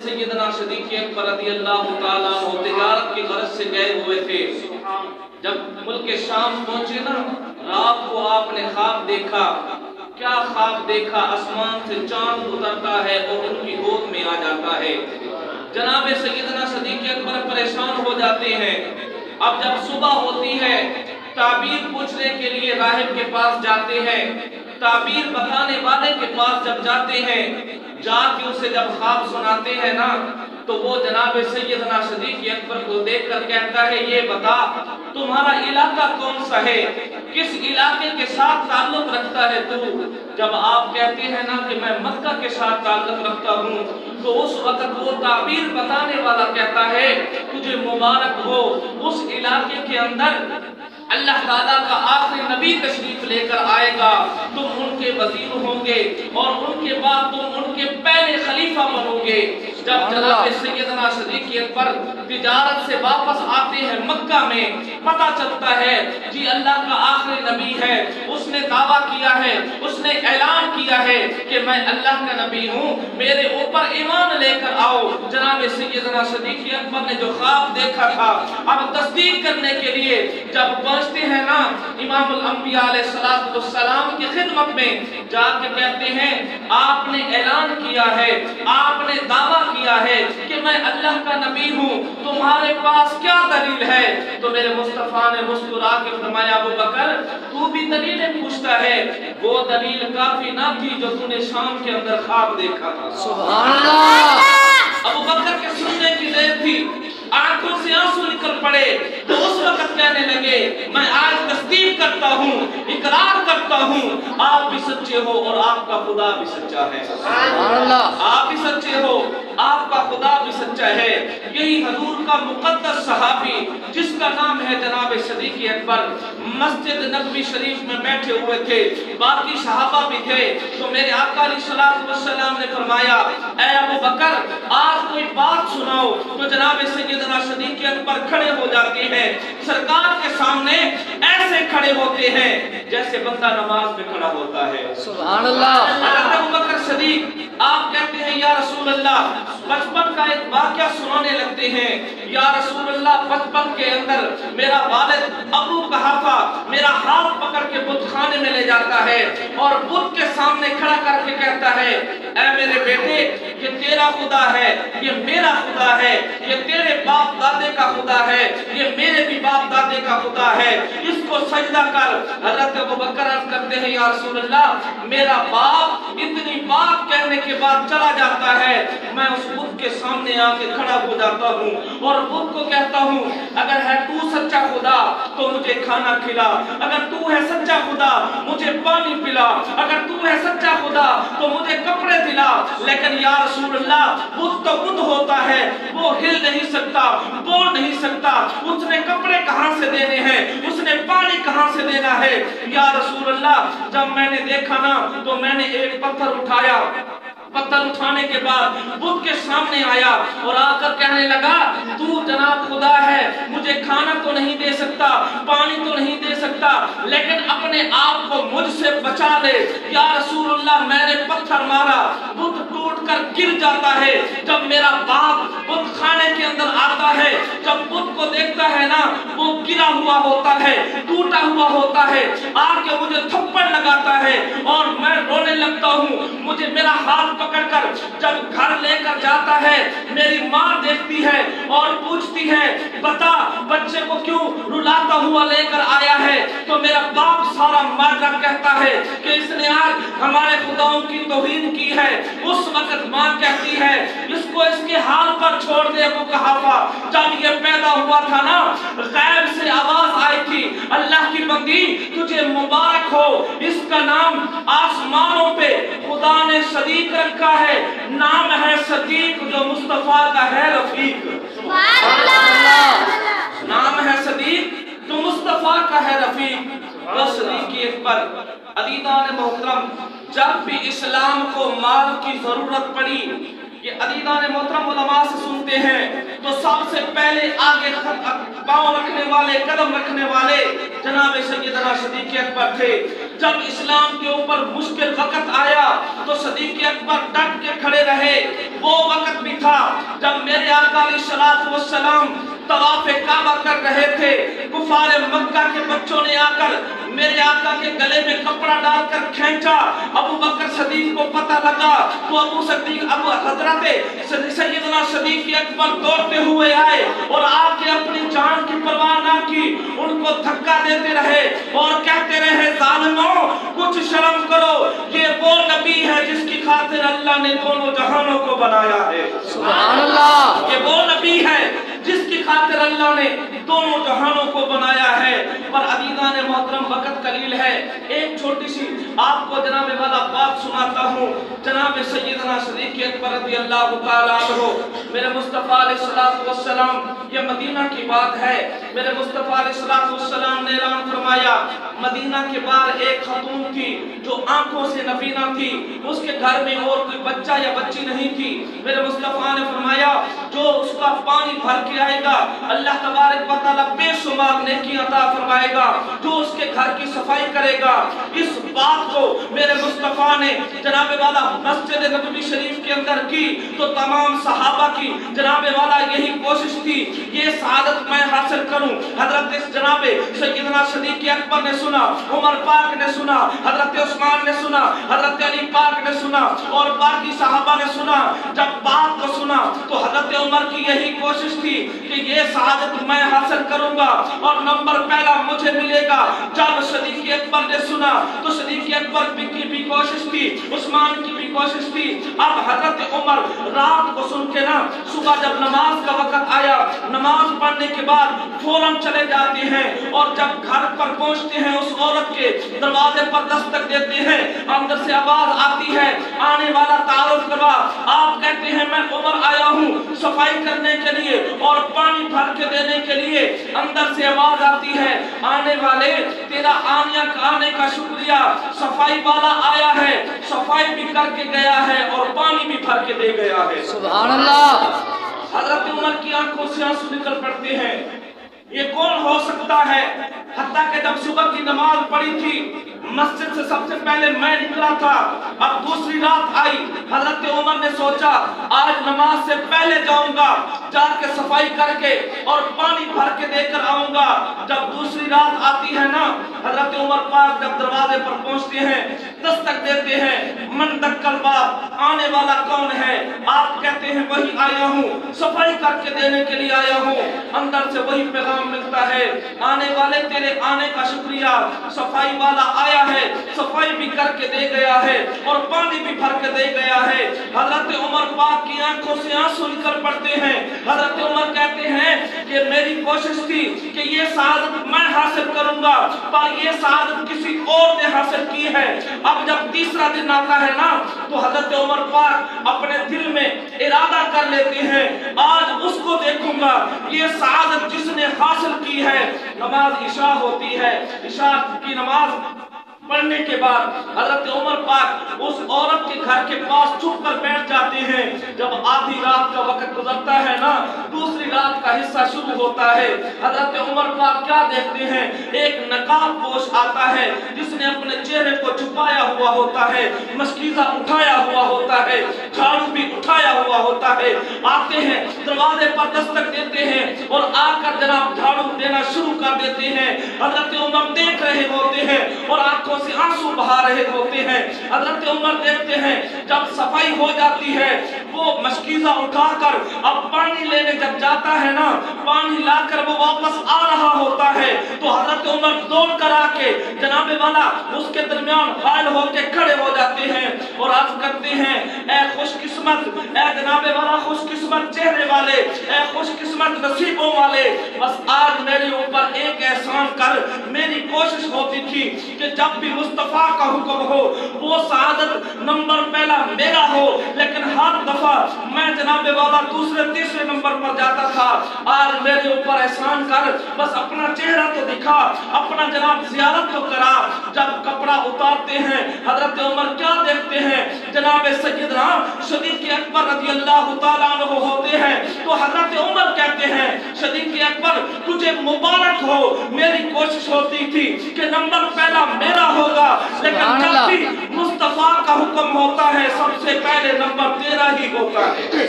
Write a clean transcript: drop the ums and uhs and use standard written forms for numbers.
سیدنا صدیق اکبر رضی اللہ تعالیٰ عنہ تجارت کی غرض سے گئے ہوئے تھے۔ جب ملک شام پہنچے نا، رات کو آپ نے خواب دیکھا۔ کیا خواب دیکھا؟ آسمان سے چاند اترتا ہے اور ان کی گود میں آ جاتا ہے۔ جناب سیدنا صدیق اکبر پریشان ہو جاتے ہیں۔ اب جب صبح ہوتی ہے، تعبیر پوچھنے کے لیے راہب کے پاس جاتے ہیں۔ تعبیر بتانے والے کے پاس جب جاتے ہیں، جا کے اسے جب خواب سناتے ہیں نا، تو وہ جناب سیدنا صدیق اکبر کو دیکھ کر کہتا ہے، یہ بتا تمہارا علاقہ کون سا ہے، کس علاقے کے ساتھ تعلق رکھتا ہے تو؟ جب آپ کہتے ہیں نا کہ میں مکہ کے ساتھ تعلق رکھتا ہوں، تو اس وقت وہ تعبیر بتانے والا کہتا ہے، تجھے مبارک ہو، اس علاقے کے اندر اللہ تعالیٰ کا آخری نبی تشریف لے کر آئے گا، تم ان کے وزیر ہوں گے اور ان کے بعد تم ان کے پہلے خلیفہ بنو گے۔ جب جناب سیدنا صدیق اکبر تجارت سے واپس آتے ہیں مکہ میں، پتہ چلتا ہے جی اللہ کا آخری نبی ہے، اس نے دعویٰ کیا ہے، اس نے اعلان کیا ہے کہ میں اللہ کا نبی ہوں، میرے اوپر ایمان لے کر آؤ۔ جناب سیدنا صدیق اکبر نے جو خواب دیکھا تھا، اب تصدیق کرنے کے لیے جب پہنچتے ہیں نا امام الانبیاء علیہ السلام کی خدمت میں، جا کے کہتے ہیں آپ نے اعلان کیا ہے، آپ نے دعویٰ کیا ہے کہ میں اللہ کا نبی ہوں، تمہارے پاس کیا دلیل ہے؟ تو میرے مصطفیٰ نے مسکرا کے فرمایا، ابو بکر تو بھی دلیلیں پوچھتا ہے، وہ دلیل کافی نہ تھی جو تو نے شام کے اندر خواب دیکھا تھا۔ سبحان اللہ۔ ابو بکر کے سننے کی دیر تھی، آنکھوں سے آنسو نکل پڑے، تو اس وقت کہنے لگے میں آج تصدیق کرتا ہوں، اقرار کرتا ہوں، آپ بھی سچے ہو اور آپ کا خدا بھی سچا ہے۔ سبحان اللہ۔ آپ بھی سچے ہو، آپ کا خدا بھی سچا ہے۔ یہی حضور کا مقدس صحابی جس کا نام ہے جناب صدیق اکبر، مسجد نبوی شریف میں بیٹھے ہوئے تھے، باقی صحابہ بھی تھے، تو میرے آقا علیہ السلام نے فرمایا، اے ابو بکر آج کوئی بات سناؤ۔ تو جناب سیدنا صدیق اکبر کھڑے ہو جاتے ہیں، سرکار کے سامنے ایسے کھڑے ہوتے ہیں جیسے بندہ نماز میں کھڑا ہوتا ہے۔ سبحان اللہ۔ حضرت ابو بکر صدیق آپ کہتے ہیں یا رسول اللہ، بچپن کا ایک واقعہ سنانے لگتے ہیں، یا رسول اللہ بچپن کے اندر میرا والد ابو قحافہ میرا ہاتھ پکڑ کے بت خانے میں لے جاتا ہے اور بت کے سامنے کھڑا کر کے کہتا ہے، اے میرے بیٹے یہ تیرا خدا ہے، یہ میرا خدا ہے، یہ تیرے باپ دادے کا خدا ہے، یہ میرے بھی باپ دادے کا خدا ہے، اس کو سجدہ کر۔ حضرت ابو بکر عرض کرتے ہیں یا رسول اللہ میرا باپ اتنی بات کہنے کے بعد چلا جاتا ہے، میں اس بت کے سامنے آ کے کھڑا ہو جاتا ہوں اور بت کو کہتا ہوں اگر ہے تو سچا خدا تو مجھے کھانا کھلا، اگر تو ہے سچا خدا مجھے پانی پلا، اگر تو ہے سچا خدا تو مجھے کپڑے دلا، لیکن یا رسول اللہ بت تو بت ہوتا ہے، وہ ہل نہیں سکتا، بول نہیں سکتا، اس نے کپڑے کہاں سے دینے ہیں، اس نے پانی کہاں سے دینا ہے؟ یا رسول اللہ جب میں نے دیکھا نا تو میں نے ایک پتھر اٹھایا، پتھر اٹھانے کے بعد بت کے سامنے آیا اور آ کر کہنے لگا تو جناب خدا ہے، مجھے کھانا تو نہیں دے سکتا، پانی تو نہیں دے سکتا، لیکن اپنے آپ کو مجھ سے بچا لے۔ یا رسول اللہ میں نے پتھر مارا، بت ٹوٹ کر گر جاتا ہے۔ جب میرا باپ بت خانے کے اندر آتا ہے، جب بت کو دیکھتا ہے نا وہ گرا ہوا ہوتا ہے، ٹوٹا ہوا ہوتا ہے، آ کے مجھے تھپڑ لگاتا ہے اور میں رونے لگتا ہوں۔ مجھے میرا ہاتھ پکڑ کر جب گھر لے کر جاتا ہے، میری ماں دیکھتی ہے اور پوچھتی ہے بتا بچے کو کیوں رلاتا ہوا لے کر آیا ہے؟ تو میرا باپ سارا ماجرا کہتا ہے کہ اس نے آج ہمارے خداؤں کی توہین کی ہے۔ اس وقت ماں کہتی ہے اس کو اس کے حال پر چھوڑ دے ابو قحافہ۔ جب یہ پیدا ہوا تھا نا غیب سے آواز آئی تھی، اللہ کی بندی تجھے مبارک ہو، اس کا نام آسمانوں پہ خدا نے صدیق رکھا ہے، نام ہے صدیق جو مصطفیٰ کا ہے رفیق۔ نام ہے صدیق جو مصطفیٰ کا ہے رفیق۔ وہ صدیق اکبر عزیزان محترم جب بھی اسلام کو مال کی ضرورت پڑی، یہ عزیزان محترم علماء سے سنتے ہیں تو سب سے پہلے آگے پاؤں رکھنے والے، قدم رکھنے والے جناب سیدنا صدیق اکبر تھے۔ جب اسلام کے اوپر مشکل وقت آیا تو صدیق اکبر ڈٹ کے کھڑے رہے۔ وہ وقت بھی تھا जब मेरे आका अलैहिस्सलातु वस्सलाम तवाफ़े काबा कर रहे थे, कुफार मक्का के बच्चों ने आकर मेरे आका के गले में कपड़ा डालकर खींचा। अबू बकर सदीक को पता लगा तो अबू हजरत सैयदना सदीक अकबर दौड़ते हुए आए और आके अपनी जान की परवाह ना की, उनको धक्का देते रहे और कहते रहे, जालिमों कुछ शर्म करो, ये वो नबी है जिसकी खातिर अल्लाह ने दोनों जहानों को बनाया है। सुभान अल्लाह। ये वो नबी है जिसकी खातिर अल्लाह ने दोनों जहानों को बनाया है। पर अजीज़ान मोहतरम वक़्त कलील है, एक छोटी सी आपको जनाब वाला बात सुनाता हूँ। जनाब सैयदना सदीक़ अकबर रज़ियल्लाहु ताला अन्हु, मेरे मुस्तफ़ा अलैहिस्सलातु वस्सलाम, ये मदीना की बात है। मेरे मुस्तफ़ा अलैहिस्सलातु वस्सलाम ने ऐलान फरमाया, मदीना के बाहर एक खातून थी जो आंखों से नबीना थी, उसके घर में और कोई बच्चा या बच्ची नहीं थी। मेरे मुस्तफ़ा ने फरमाया, जो उसका पानी भर के आएगा अल्लाह तबारक व तआला बेशुमार नेकी अता फरमाएगा, जो उसके घर की सफाई करेगा। इस बात को मेरे मुस्तफ़ा ने जनाब वाला मस्जिद नबवी शरीफ के अंदर की तो तमाम सहाबा की जनाब वाला यही कोशिश थी, ये सआदत मैं हासिल करूं। हजरत जनाब सैयदना सदीक़ अकबर ने सुना, उमर पाक ने सुना, हजरत उस्मान ने सुना, हजरत अली पाक ने सुना और बाकी सहाबा ने सुना। जब बात को सुना तो हजरत उमर की यही कोशिश थी कि ये सआदत मैं हासिल करूंगा और नंबर पहला मुझे मिलेगा। जब सदीक़ अकबर ने सुना तो सदीक़ अकबर की भी कोशिश थी, उस्मान की भी कोशिश थी। अब हजरत उमर रात को सुन के ना, सुबह जब नमाज का वक्त आया, नमाज पढ़ने के बाद फौरन चले जाते हैं और जब घर पर पहुंचते हैं उस औरत के दरवाजे पर दस्तक देते हैं, अंदर से आवाज आती है, आने वाला तारुफ करवा। आप कहते हैं मैं उमर आया हूँ सफाई करने के लिए और पानी भर के देने के लिए। अंदर से आवाज आती है, आने वाले तेरा आने का शुक्रिया, सफाई वाला आया है, सफाई भी करके गया है और पानी भी भर के दे गया है। सुभान अल्लाह। हजरत उमर की आंखों से आंसू निकल पड़ते हैं, ये कौन हो सकता है। हत्ता कि जब सुबह की नमाज पढ़ी थी, मस्जिद से सबसे पहले मैं निकला था, अब दूसरी रात आई। हजरत उमर ने सोचा आज नमाज से पहले जाऊंगा, जाके सफाई करके और पानी भर के देकर आऊंगा। जब दूसरी रात आती है ना, हजरत उमर पाक जब दरवाजे पर पहुंचते हैं, दस्तक देते हैं, मन दक्कल बाप, आने वाला कौन है। आप कहते हैं वही आया हूँ, सफाई करके देने के लिए आया हूँ। अंदर से वही पैगाम मिलता है, आने वाले तेरे आने का शुक्रिया, सफाई वाला आया है, सफाई भी करके दे गया है और पानी भी भर के दे गया है। हजरत उमर पाक की आंखों से आंसू निकल पड़ते हैं। हजरत उमर कहते हैं कि मेरी कोशिश थी कि ये सआदत मैं हासिल करूंगा, पर ये सआदत किसी और ने हासिल की है। अब जब तीसरा दिन आता है ना, तो हजरत उमर पाक अपने दिल में इरादा कर लेते हैं, आज उसको देखूंगा, ये सआदत जिसने हासिल की है। नमाज इशा होती है, इशा की नमाज पढ़ने के बाद हजरत उमर पाक उस औरत के घर के पास चुप कर बैठ जाते हैं। जब आधी रात का वक्त गुजरता है ना, दूसरी रात का हिस्सा शुरू होता है। हजरत उमर पाक क्या देखते हैं, एक नकाब पोश आता है जिसने अपने चेहरे को छुपाया हुआ होता है, मशकीज़ा उठाया हुआ होता है, झाड़ू भी उठाया हुआ होता है। आते हैं, दरवाजे पर दस्तक देते हैं और आकर जनाब झाड़ू देना शुरू कर देते हैं। हजरत उमर देख रहे होते हैं और आंखों से आंसू बहा रहे होते हैं। हजरत उमर देखते हैं, जब सफाई हो जाती है, वो मशकीज़ा उठाकर अब पानी लेने जब जाता है ना, पानी लाकर वो वापस आ रहा होता है, तो हजरत उमर दौड़ कर आके जनाबे वाला उसके दरमियान हाल होके खड़े हो जाते हैं और अर्ज करते हैं, ऐ खुशकिस्मत, ऐ जनाबे वाला खुशकिस्मत चेहरे वाले, ऐ खुशकिस्मत नसीबों वाले, बस आज मेरे ऊपर एक एहसान कर। मेरी कोशिश होती थी कि जब भी मुस्तफा का हुक्म हो वो सआदत नंबर पहला मेरा हो, लेकिन हर दफा मैं जनाबे वाला दूसरे तीसरे नंबर पर जाता था। आज मेरे ऊपर एहसान कर, बस अपना चेहरा तो दिखा, अपना जनाब ज़ियारत तो करा। जब कपड़ा उतारते हैं, हजरत उमर क्या देखते हैं, जनाब सैयदना सदीक़ अकबर रज़ियल्लाहु ताला अन्हु होते हैं। तो हजरत उमर कहते हैं, सदीक़ अकबर तुझे मुबारक हो, मेरी कोशिश होती थी कि नंबर पहला मेरा होगा, लेकिन जब भी मुस्तफा का हुक्म होता है सबसे पहले नंबर तेरा ही होता है।